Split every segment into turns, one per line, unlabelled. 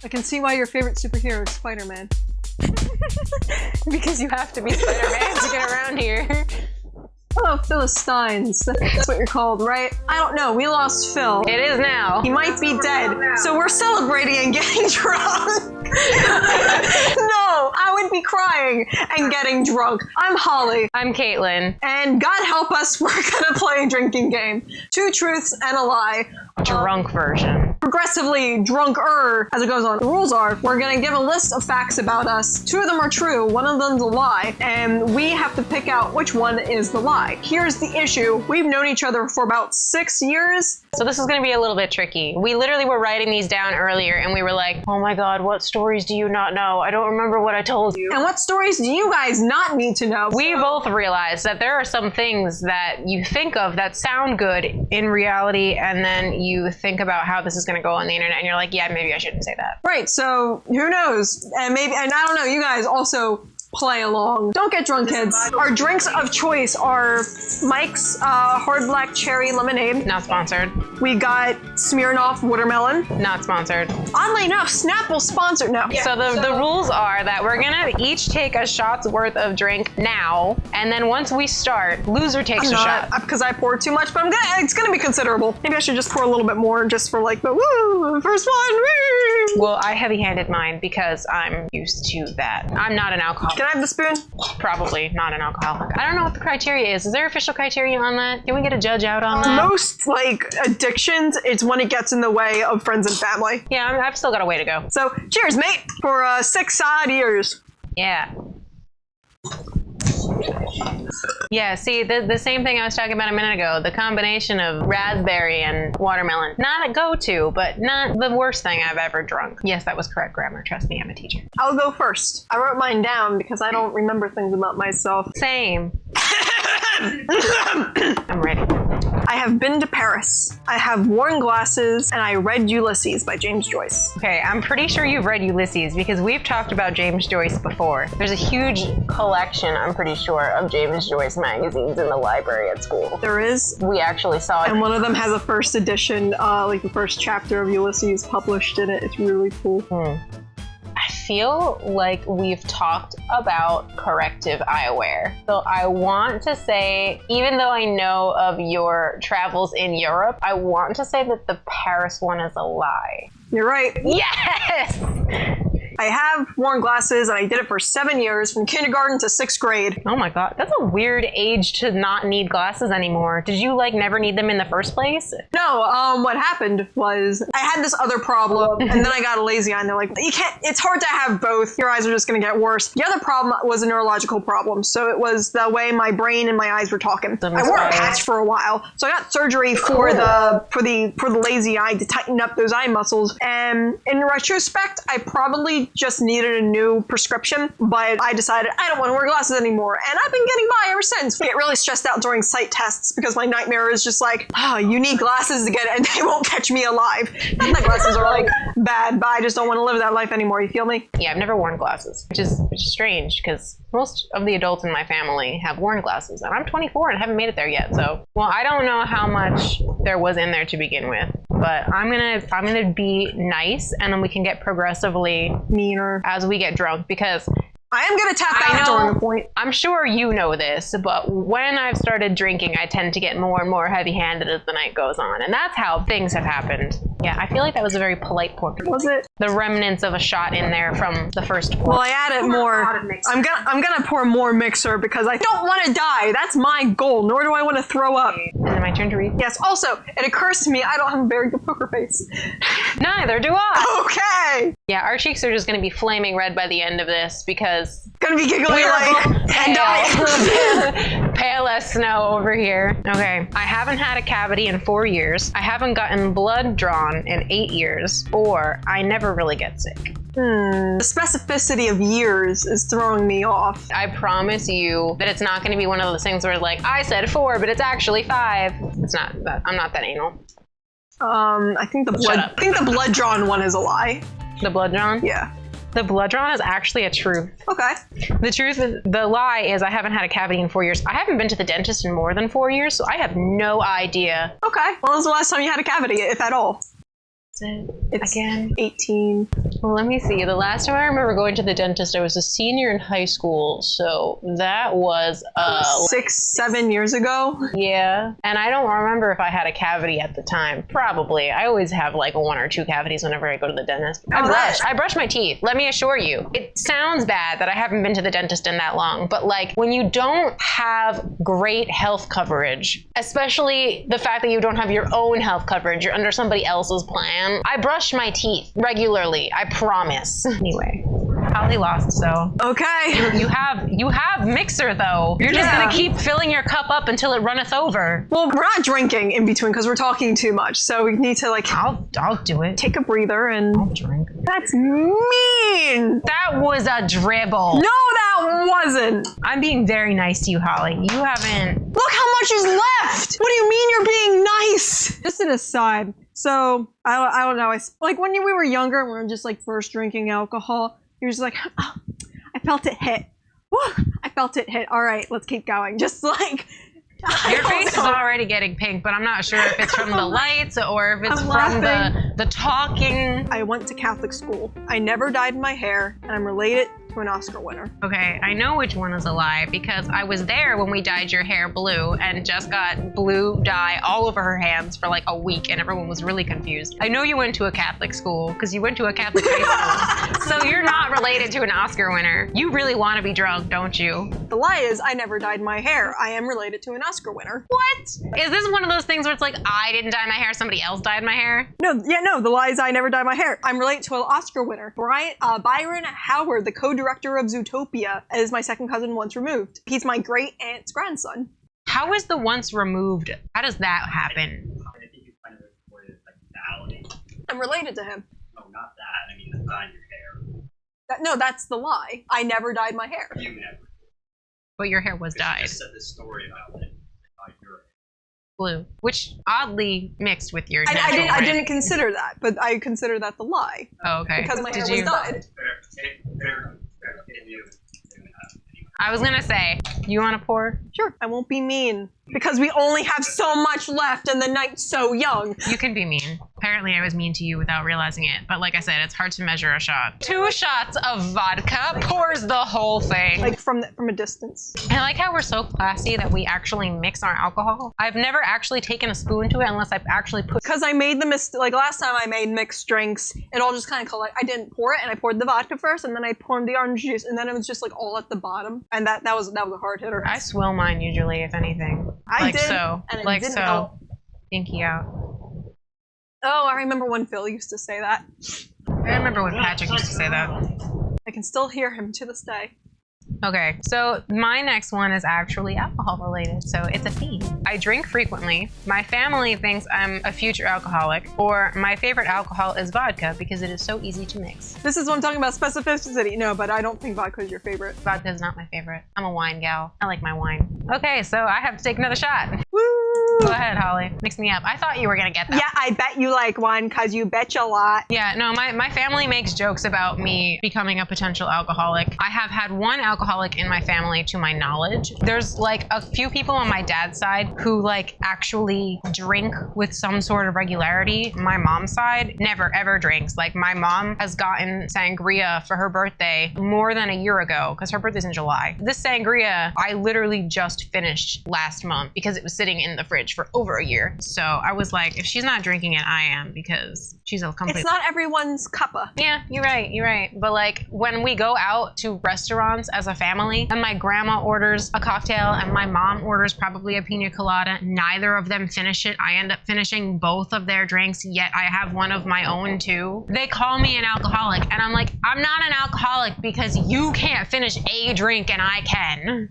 I can see why your favorite superhero is Spider-Man.
Because you have to be Spider-Man to get around here.
Oh, Philistines. That's what you're called, right? I don't know. We lost Phil.
It is now.
He might be dead. So we're celebrating and getting drunk. No, I would be crying and getting drunk. I'm Holly.
I'm Caitlin.
And God help us, we're gonna play a drinking game. 2 truths and a lie.
Drunk version.
Progressively drunker as it goes on. The rules are, we're gonna give a list of facts about us. 2 of them are true, 1 of them's a lie, and we have to pick out which one is the lie. Here's the issue. We've known each other for about 6 years.
So this is gonna be a little bit tricky. We literally were writing these down earlier and we were like, oh my God, what stories do you not know? I don't remember what I told you.
And what stories do you guys not need to know?
We both realized that there are some things that you think of that sound good in reality, and then you think about how this is going to go on the internet and you're like, yeah, maybe I shouldn't say that.
Right, so who knows? And I don't know, you guys also play along. Don't get drunk, kids. Our drinks of choice are Mike's Hard Black Cherry Lemonade.
Not sponsored.
We got Smirnoff Watermelon.
Not sponsored.
Oddly enough, Snap will sponsor now.
Yeah. So the rules are that we're gonna each take a shot's worth of drink now, and then once we start, loser takes a shot.
Because I poured too much, but it's gonna be considerable. Maybe I should just pour a little bit more just for like the woo, first one. Woo.
Well, I heavy-handed mine because I'm used to that. I'm not an alcoholic.
Can I have the spoon?
Probably not an alcoholic. I don't know what the criteria is. Is there official criteria on that? Can we get a judge out on that?
Most like addictions, it's when it gets in the way of friends and family.
Yeah, I've still got a way to go.
So cheers, mate, for 6 odd years.
Yeah. Yeah, see, the same thing I was talking about a minute ago, the combination of raspberry and watermelon. Not a go-to, but not the worst thing I've ever drunk. Yes, that was correct grammar. Trust me, I'm a teacher.
I'll go first. I wrote mine down because I don't remember things about myself.
Same. I'm ready.
I have been to Paris. I have worn glasses, and I read Ulysses by James Joyce.
Okay, I'm pretty sure you've read Ulysses because we've talked about James Joyce before. There's a huge collection, I'm pretty sure, of James Joyce magazines in the library at school.
There is.
We actually saw it.
And one of them has a first edition, like the first chapter of Ulysses published in it. It's really cool.
I feel like we've talked about corrective eyewear. So I want to say, even though I know of your travels in Europe, I want to say that the Paris one is a lie.
You're right.
Yes!
I have worn glasses, and I did it for 7 years, from kindergarten to 6th grade.
Oh my God, that's a weird age to not need glasses anymore. Did you like never need them in the first place?
No, what happened was I had this other problem, and then I got a lazy eye, and they're like, you can't, it's hard to have both. Your eyes are just gonna get worse. The other problem was a neurological problem, so it was the way my brain and my eyes were talking. I wore a patch for a while, so I got surgery for the lazy eye to tighten up those eye muscles, and in retrospect, I probably just needed a new prescription, but I decided I don't want to wear glasses anymore, and I've been getting by ever since. I get really stressed out during sight tests because my nightmare is just like, you need glasses to get it and they won't catch me alive. Not that glasses are like bad, but I just don't want to live that life anymore, you feel me?
Yeah, I've never worn glasses, which is strange because most of the adults in my family have worn glasses, and I'm 24 and haven't made it there yet, so. Well, I don't know how much there was in there to begin with, but I'm gonna be nice, and then we can get progressively meaner as we get drunk, because
I am gonna tap out during a point.
I'm sure you know this, but when I've started drinking, I tend to get more and more heavy-handed as the night goes on, and that's how things have happened. Yeah, I feel like that was a very polite pour.
Was it?
The remnants of a shot in there from the first pour.
Well, I added more. I'm gonna pour more mixer because I don't want to die. That's my goal. Nor do I want to throw up.
Is it my turn to read?
Yes. Also, it occurs to me I don't have a very good poker face.
Neither do I.
Okay.
Yeah, our cheeks are just gonna be flaming red by the end of this because
gonna be giggling like and die.
Pale as snow over here. Okay, I haven't had a cavity in 4 years. I haven't gotten blood drawn in 8 years, or I never really get sick.
The specificity of years is throwing me off.
I promise you that it's not going to be one of those things where like, I said 4, but it's actually 5. It's not that. I'm not that anal.
I think the blood drawn one is a lie.
The blood drawn?
Yeah.
The blood drawn is actually a truth.
Okay.
The lie is I haven't had a cavity in 4 years. I haven't been to the dentist in more than 4 years, so I have no idea.
Okay. When was the last time you had a cavity, if at all?
It's
again 18.
Well, let me see. The last time I remember going to the dentist, I was a senior in high school. So that was
6-7 years ago.
yeah. And I don't remember if I had a cavity at the time. Probably. I always have like 1 or 2 cavities whenever I go to the dentist. I brush my teeth. Let me assure you. It sounds bad that I haven't been to the dentist in that long, but like when you don't have great health coverage, especially the fact that you don't have your own health coverage, you're under somebody else's plan. I brush my teeth regularly. I promise. Anyway. Holly lost, so.
Okay.
You have mixer though. You're just gonna keep filling your cup up until it runneth over.
Well, we're not drinking in between because we're talking too much, so we need to like.
I'll do it.
Take a breather and.
I'll drink.
That's mean.
That was a dribble.
No, that wasn't.
I'm being very nice to you, Holly. You haven't.
Look how much is left. What do you mean you're being nice? Just an aside. So I don't know. Like when we were younger and we were just like first drinking alcohol. You're just like, oh, I felt it hit. Woo, I felt it hit. All right, let's keep going. Just like.
Your face is already getting pink, but I'm not sure if it's from the lights or if it's from the talking.
I went to Catholic school. I never dyed my hair, and I'm related to an Oscar winner.
Okay, I know which one is a lie because I was there when we dyed your hair blue and Jess got blue dye all over her hands for like a week and everyone was really confused. I know you went to a Catholic school because you went to a Catholic high school. So you're not related to an Oscar winner. You really want to be drunk, don't you?
The lie is I never dyed my hair. I am related to an Oscar winner.
What? Is this one of those things where it's like I didn't dye my hair, somebody else dyed my hair?
No, the lie is I never dyed my hair. I'm related to an Oscar winner. Byron Howard, the co-director of Zootopia, is my second cousin once removed. He's my great aunt's grandson.
How is the once removed? How does that happen?
I think you kind of reported like battling.
I'm related to him.
No, not that. I mean, the dyeing your hair.
No, that's the lie. I never dyed my hair.
You never.
But your hair was
You
dyed.
just said this story about like your hair.
Blue, which oddly mixed with your.
I didn't consider that, but I consider that the lie.
Oh, okay.
Because my hair was dyed.
Fair.
I was gonna say, you want to pour?
Sure, I won't be mean. Because we only have so much left and the night's so young.
You can be mean. Apparently I was mean to you without realizing it. But like I said, it's hard to measure a shot. 2 shots of vodka pours the whole thing.
Like from a distance.
I like how we're so classy that we actually mix our alcohol. I've never actually taken a spoon to it unless I've actually put.
Because I made the mistake, like last time I made mixed drinks, it all just kind of I didn't pour it and I poured the vodka first and then I poured the orange juice and then it was just like all at the bottom. And that was a hard hitter.
I swill mine usually, if anything.
I did,
so.
and it
Like
didn't
so.
help.
Pinky out.
Oh, I remember when Phil used to say that.
I remember when Patrick used to say that.
I can still hear him to this day.
Okay, so my next one is actually alcohol related, so it's a theme. I drink frequently. My family thinks I'm a future alcoholic, or my favorite alcohol is vodka because it is so easy to mix.
This is what I'm talking about, specificity. No, but I don't think vodka is your favorite.
Vodka is not my favorite. I'm a wine gal. I like my wine. Okay, so I have to take another shot.
Woo!
Go ahead, Holly. Mix me up. I thought you were gonna get that.
Yeah, I bet you like wine because you bet a lot.
Yeah, no, my family makes jokes about me becoming a potential alcoholic. I have had one alcoholic in my family to my knowledge. There's like a few people on my dad's side who like actually drink with some sort of regularity. My mom's side never ever drinks. Like my mom has gotten sangria for her birthday more than a year ago because her birthday's in July. This sangria I literally just finished last month because it was sitting in the fridge for over a year. So I was like, if she's not drinking it, I am, because she's a complete.
It's not everyone's cuppa.
Yeah, you're right. But like when we go out to restaurants as a family and my grandma orders a cocktail and my mom orders probably a pina colada, neither of them finish it. I end up finishing both of their drinks, yet I have one of my own too. They call me an alcoholic and I'm like, I'm not an alcoholic because you can't finish a drink and I can.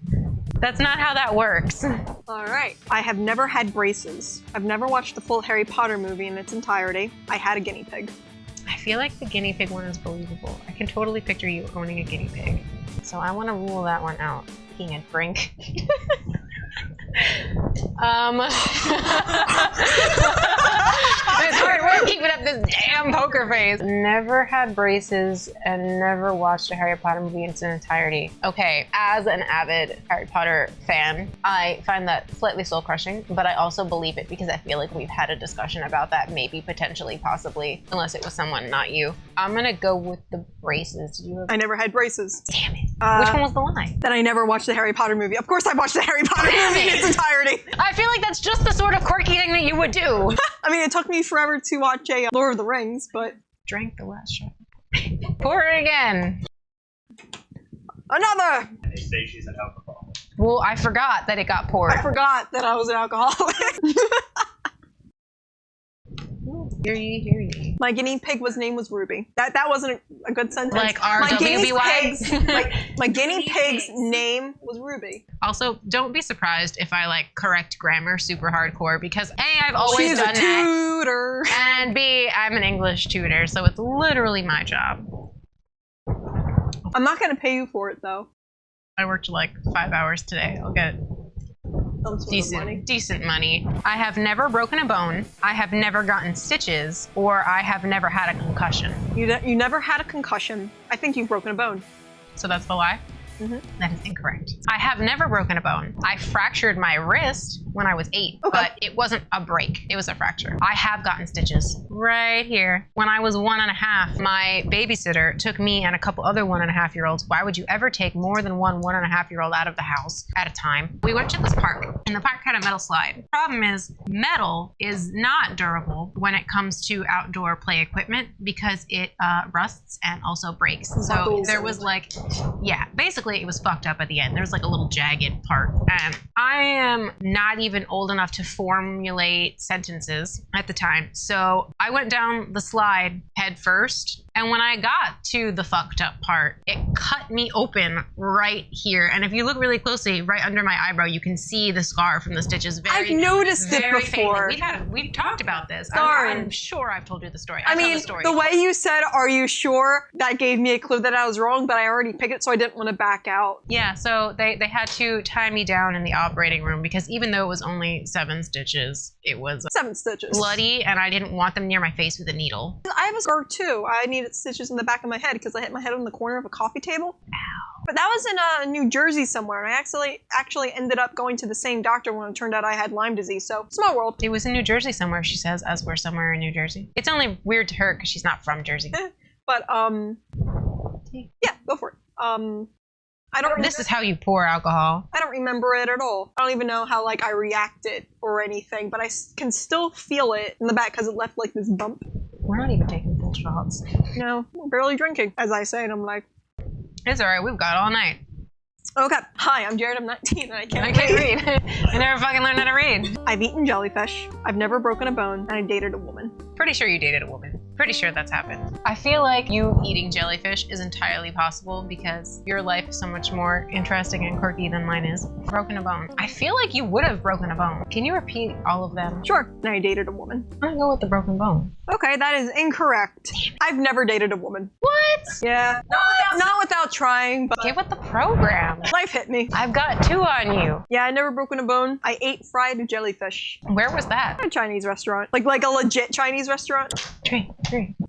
That's not how that works.
All right. I have never had braces. I've never watched the full Harry Potter movie in its entirety. I had a guinea pig.
I feel like the guinea pig one is believable. I can totally picture you owning a guinea pig. So I want to rule that one out. Being a drink. It's hard work keeping up got this damn poker face. Never had braces and never watched a Harry Potter movie in its entirety. Okay, as an avid Harry Potter fan, I find that slightly soul crushing, but I also believe it because I feel like we've had a discussion about that, maybe, potentially, possibly, unless it was someone, not you. I'm gonna go with the braces. Did you have...
I never had braces.
Damn it. Which one was the lie?
That I never watched the Harry Potter movie. Of course I watched the Harry Potter movie in its entirety.
I feel like that's just the sort of quirky thing that you would do.
I mean, it took me forever to watch a Lord of the Rings, but...
Drank the last shot. Pour it again.
Another!
They say she's an alcoholic.
Well, I forgot that it got poured.
I forgot that I was an alcoholic.
Hear ye, hear ye.
My guinea pig name was Ruby. That wasn't a good sentence.
Like
my guinea
RWBY?
pig's, my guinea pig's name was Ruby.
Also, don't be surprised if I like correct grammar super hardcore because A, I've always
She's
done
a tutor.
that, and B, I'm an English tutor, so it's literally my job.
I'm not gonna pay you for it though.
I worked like 5 hours today. I'll get
Some sort of money.
decent money. I have never broken a bone. I have never gotten stitches, or I have never had a concussion.
You never had a concussion. I think you've broken a bone.
So that's the lie?
Mm-hmm.
That is incorrect. I have never broken a bone. I fractured my wrist when I was 8, but it wasn't a break. It was a fracture. I have gotten stitches right here. When I was 1.5, my babysitter took me and a couple other 1.5-year-olds. Why would you ever take more than one 1.5-year-old out of the house at a time? We went to this park, and the park had a metal slide. The problem is, metal is not durable when it comes to outdoor play equipment because it rusts and also breaks. So there was like, yeah, basically it was fucked up at the end. There was like a little jagged part. And I am not even old enough to formulate sentences at the time. So I went down the slide head first. And when I got to the fucked up part, it cut me open right here. And if you look really closely, right under my eyebrow, you can see the scar from the stitches.
I've noticed it before.
We've talked about this. I'm sure I've told you the story.
I mean, the way you said, "Are you sure?" that gave me a clue that I was wrong, but I already picked it, so I didn't want to back out.
Yeah, so they had to tie me down in the operating room because even though it was only 7 stitches, it was
7 stitches.
bloody, and I didn't want them near my face with a needle.
I have a scar too. I needed stitches in the back of my head because I hit my head on the corner of a coffee table.
Ow.
But that was in New Jersey somewhere, and I actually ended up going to the same doctor when it turned out I had Lyme disease, so small world.
It was in New Jersey somewhere, she says, as we're somewhere in New Jersey. It's only weird to her because she's not from Jersey.
But, yeah, go for it. I don't.
This is how you pour alcohol.
I don't remember it at all. I don't even know how I reacted or anything, but I can still feel it in the back because it left like this bump.
We're not even taking full shots.
No, we're barely drinking, as I say, and I'm like,
it's all right. We've got all night.
Okay. Hi, I'm Jared. I'm 19, and I can't
read. I never fucking learned how to read.
I've eaten jellyfish. I've never broken a bone, and I dated a woman.
Pretty sure you dated a woman. Pretty sure that's happened. I feel like you eating jellyfish is entirely possible because your life is so much more interesting and quirky than mine is. Broken a bone. I feel like you would have broken a bone. Can you repeat all of them?
Sure. And I dated a woman.
I'm gonna go with the broken bone.
Okay, that is incorrect. I've never dated a woman.
What?
Yeah. Not without trying, but
get with the program.
Life hit me.
I've got 2 on you.
Yeah, I never broken a bone. I ate fried jellyfish.
Where was that?
At a Chinese restaurant. Like a legit Chinese restaurant.
Tree.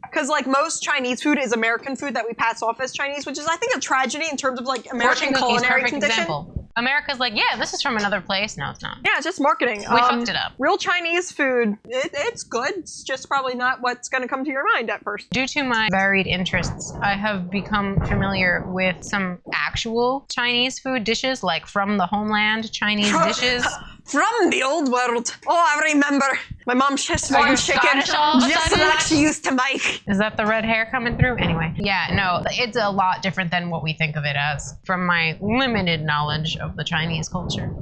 Because most Chinese food is American food that we pass off as Chinese, which is I think a tragedy in terms of American culinary tradition.
Example. America's like, yeah, this is from another place. No, it's not.
Yeah, it's just marketing.
We fucked it up.
Real Chinese food, it's good. It's just probably not what's going to come to your mind at first.
Due to my varied interests, I have become familiar with some actual Chinese food dishes, like from the homeland Chinese dishes.
From the old world. Oh, I remember. My mom Szechuan chicken, just like she used to make.
Is that the red hair coming through? Anyway, yeah, no, it's a lot different than what we think of it as, from my limited knowledge of the Chinese culture.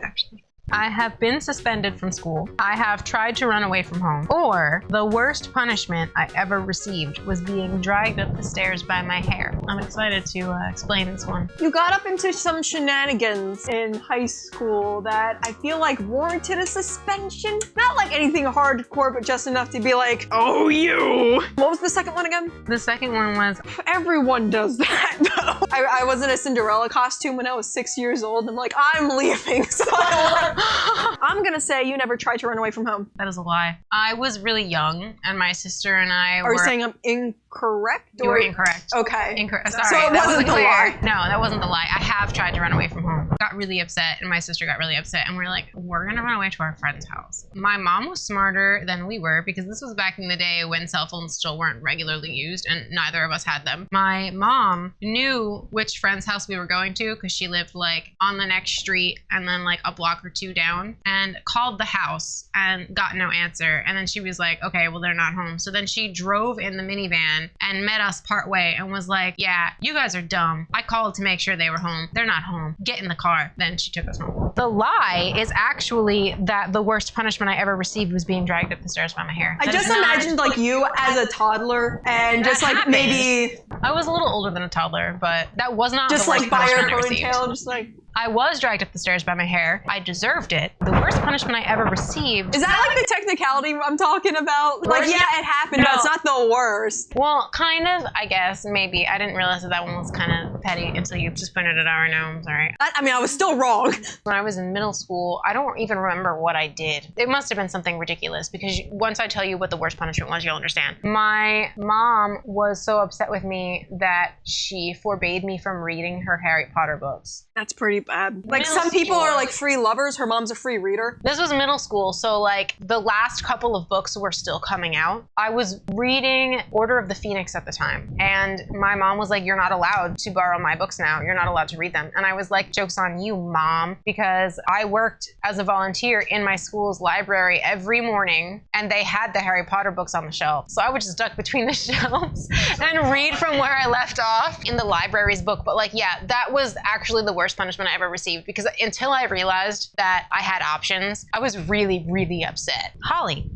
Actually, I have been suspended from school. I have tried to run away from home. Or the worst punishment I ever received was being dragged up the stairs by my hair. I'm excited to explain this one.
You got up into some shenanigans in high school that I feel like warranted a suspension. Not like anything hardcore, but just enough to be like, oh, you. What was the second one again?
The second one was...
Everyone does that, though. I was in a Cinderella costume when I was 6 years old. I'm like, I'm leaving, so I I'm gonna say you never tried to run away from home.
That is a lie. I was really young, and my sister and I
Are you saying I'm incorrect?
You were incorrect.
Okay.
Sorry,
So it
that
wasn't the
clear.
lie.
No, that wasn't the lie. I have tried to run away from home. Got really upset, and my sister got really upset, and we were like, we're gonna run away to our friend's house. My mom was smarter than we were, because this was back in the day when cell phones still weren't regularly used, and neither of us had them. My mom knew which friend's house we were going to, because she lived like on the next street and then like a block or two down, and called the house and got no answer. And then she was like, okay, well, they're not home. So then she drove in the minivan and met us partway and was like, yeah, you guys are dumb. I called to make sure they were home. They're not home. Get in the car. Then she took us home. The lie is actually that the worst punishment I ever received was being dragged up the stairs by my hair.
I
That
just
is not-
imagined like you as a toddler and
That
just like
happened.
maybe
I was a little older than a toddler, but that was not
just
the worst
like by your
punishment I received.
ponytail, just like.
I was dragged up the stairs by my hair. I deserved it. The worst punishment I ever received.
Is that like the technicality I'm talking about? Like,
Worst?
yeah, it happened, but
No.
it's not the worst.
Well, kind of, I guess, maybe. I didn't realize that one was kind of petty until you just pointed it out right now. I'm sorry.
I mean, I was still wrong.
When I was in middle school, I don't even remember what I did. It must have been something ridiculous, because once I tell you what the worst punishment was, you'll understand. My mom was so upset with me that she forbade me from reading her Harry Potter books.
That's pretty bad. Like,
Middle
some people
school.
are like free lovers. Her mom's a free reader.
This was middle school, so like the last couple of books were still coming out. I was reading Order of the Phoenix at the time, and my mom was like, you're not allowed to borrow my books now. You're not allowed to read them. And I was like, joke's on you, Mom, because I worked as a volunteer in my school's library every morning, and they had the Harry Potter books on the shelf. So I would just duck between the shelves and read from where I left off in the library's book. But like, yeah, that was actually the worst punishment I ever received, because until I realized that I had options, I was really, really upset. Holly.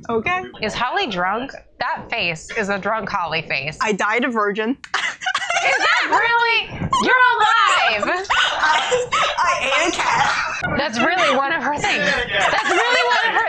Okay.
Is Holly drunk? That face is a drunk Holly face.
I died a virgin.
Is that really? You're alive!
I ate a cat.
That's really one of her things. That's really one of her.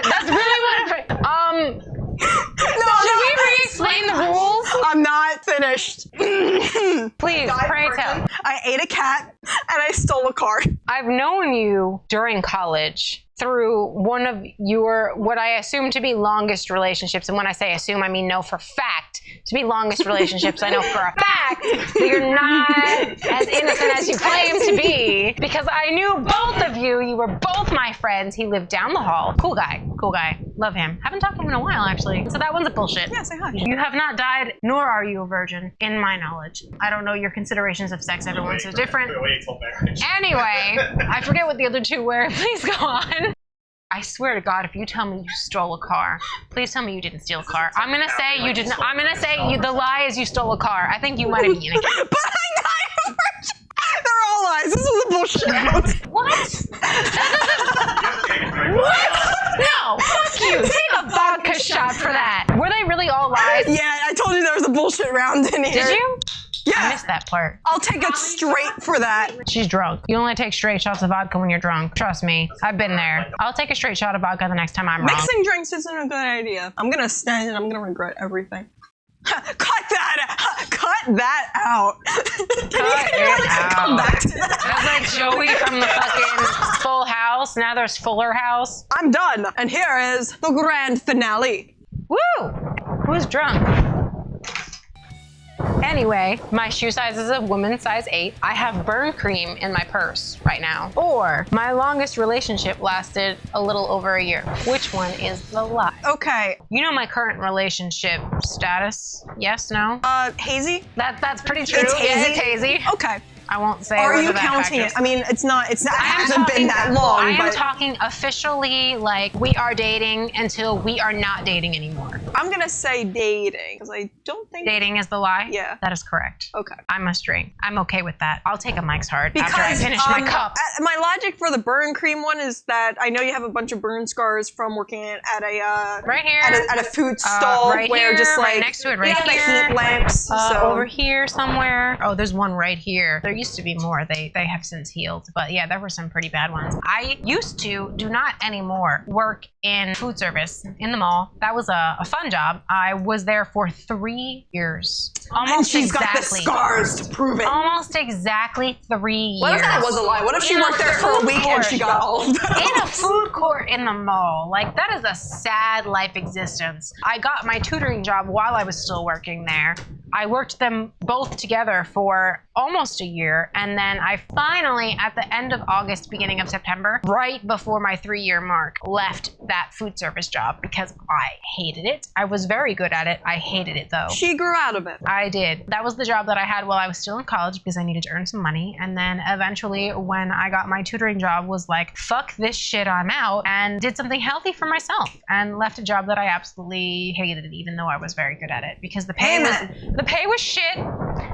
Should we re-explain the rules?
I'm not finished.
Please, pray tell.
I ate a cat and I stole a car.
I've known you during college through one of your, what I assume to be longest relationships. And when I say assume, I mean know for fact to be longest relationships. I know for a fact that you're not as innocent as you claim to be, because I knew both of you. You were both my friends. He lived down the hall. Cool guy. Love him. Haven't talked to him in a while, actually. So that one's a bullshit.
Yeah, say hi.
You have not died, nor are you a virgin, in my knowledge. I don't know your considerations of sex. Everyone's so different.
Wait till marriage.
Anyway, I forget what the other two were. Please go on. I swear to God, if you tell me you stole a car, please tell me you didn't steal a car. I'm gonna say you didn't. I'm gonna say the lie is you stole a car. I think you might have eaten a car.
But I died a virgin. They're all lies. This is a bullshit.
What?
What?
No, fuck you. Take a vodka shot for that. Were they really all lies?
Yeah, I told you there was a bullshit round in here.
Did you? I
Yeah.
missed that part.
I'll take it straight for that.
She's drunk. You only take straight shots of vodka when you're drunk. Trust me. I've been there. I'll take a straight shot of vodka the next time I'm wrong.
Mixing drinks isn't a good idea. I'm gonna stand and I'm gonna regret everything. Cut that out. Can you come back to that?
That's like Joey from the fucking Full House. Now there's Fuller House.
I'm done. And here is the grand finale.
Woo! Who's drunk? Anyway, my shoe size is a woman size 8. I have burn cream in my purse right now. Or my longest relationship lasted a little over a year. Which one is the lie?
Okay.
You know my current relationship status? Yes, no?
Hazy?
That's pretty true.
It's
Yeah,
hazy?
it's hazy.
Okay.
I won't say
Are
whether
you
that
counting
factors.
it? I mean, it
I am
hasn't been that long,
I am
but
talking officially, like we are dating until we are not dating anymore.
I'm gonna say dating because I don't think
Dating is the lie?
Yeah.
That is correct.
Okay.
I must drink. I'm okay with that. I'll take a Mike's Hard after I finish my cup.
My logic for the burn cream one is that I know you have a bunch of burn scars from working at a
Right here.
at a food stall
right
where
here,
just
right
like
next to it, right
yeah,
here.
the heat lamps. So
Over here somewhere. Oh, there's one right here. used to be more. They have since healed. But yeah, there were some pretty bad ones. I used to, do not anymore, work in food service in the mall. That was a fun job. I was there for 3 years. Almost
And she's
exactly.
got the scars to prove it.
Almost exactly 3 years.
What if that was a lie? What if she
In
worked
a
there for a
food
week and she
court.
got all of those?
In a food court in the mall. Like, that is a sad life existence. I got my tutoring job while I was still working there. I worked them both together for almost a year, and then I finally, at the end of August, beginning of September, right before my 3-year mark, left that food service job because I hated it. I was very good at it. I hated it, though.
She grew out of it.
I did. That was the job that I had while I was still in college because I needed to earn some money. And then eventually, when I got my tutoring job, was like, fuck this shit, I'm out, and did something healthy for myself and left a job that I absolutely hated, even though I was very good at it, because the pay was shit.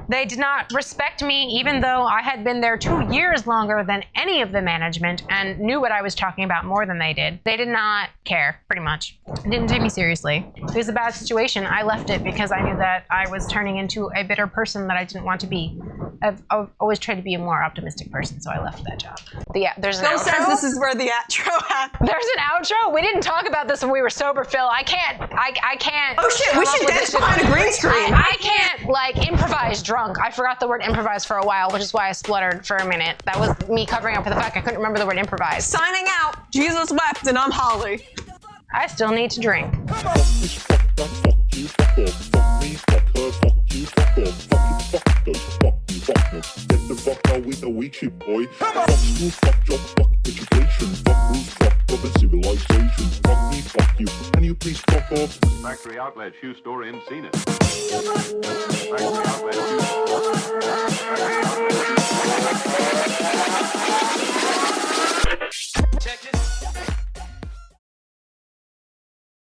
They did not respect me, even though I had been there 2 years longer than any of the management and knew what I was talking about more than they did. They did not care, pretty much. They didn't take me seriously. It was a bad situation. I left it because I knew that I was turning into a bitter person that I didn't want to be. I've always tried to be a more optimistic person, so I left that job. But yeah, there's an
Phil
outro.
says this is where the outro happens.
There's an outro? We didn't talk about this when we were sober, Phil. I can't.
Oh shit, we should dance behind a green screen.
I can't, like, improvise drunk. I forgot the word improvise for a while, which is why I spluttered for a minute. That was me covering up for the fact I couldn't remember the word improvise.
Signing out. Jesus wept and I'm Holly.
I still need to drink.
Get the fuck out with the weak shit, boy. Fuck school, fuck job, fuck education. Fuck rules, fuck love and civilization. Fuck me, fuck you. Can you please fuck off?
Factory Outlet Shoe Store in Zenith. Factory Outlet Shoe Store.